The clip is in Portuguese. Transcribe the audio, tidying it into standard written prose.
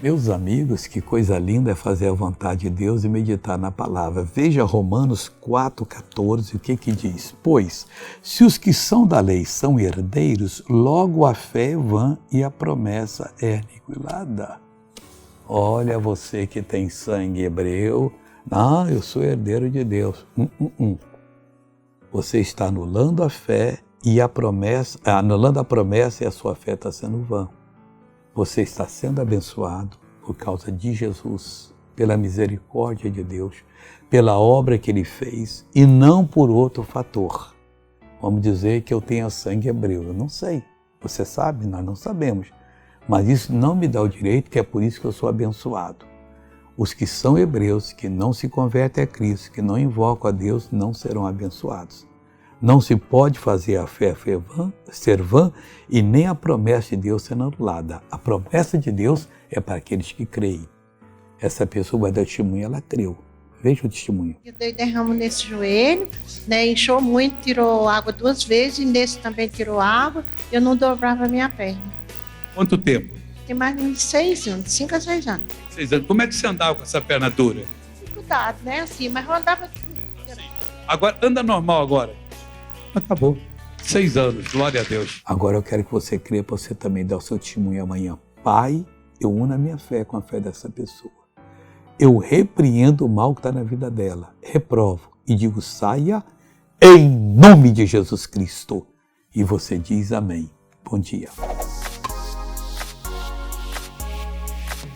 Meus amigos, que coisa linda é fazer a vontade de Deus e meditar na palavra. Veja Romanos 4,14, o que diz? Pois, se os que são da lei são herdeiros, logo a fé é vã e a promessa é aniquilada. Olha, você que tem sangue hebreu, eu sou herdeiro de Deus. Você está anulando a fé e a promessa, anulando a promessa e a sua fé está sendo vã. Você está sendo abençoado por causa de Jesus, pela misericórdia de Deus, pela obra que Ele fez e não por outro fator. Vamos dizer que eu tenha sangue hebreu. Eu não sei. Você sabe? Nós não sabemos. Mas isso não me dá o direito, que é por isso que eu sou abençoado. Os que são hebreus, que não se convertem a Cristo, que não invocam a Deus, não serão abençoados. Não se pode fazer a fé ser vã e nem a promessa de Deus ser anulada. A promessa de Deus é para aqueles que creem. Essa pessoa vai dar testemunho, ela creu. Veja o testemunho. Eu dei derramo nesse joelho, inchou muito, tirou água 2 vezes, e nesse também tirou água, eu não dobrava a minha perna. Quanto tempo? Tem mais de 6 anos, 5 a 6 anos. 6 anos. Como é que você andava com essa perna dura? Dificuldade, assim, mas eu andava... Agora, anda normal agora? Acabou. 6 anos, glória a Deus. Agora eu quero que você creia para você também dar o seu testemunho amanhã. Pai, eu uno a minha fé com a fé dessa pessoa. Eu repreendo o mal que está na vida dela, reprovo e digo, saia em nome de Jesus Cristo. E você diz amém. Bom dia.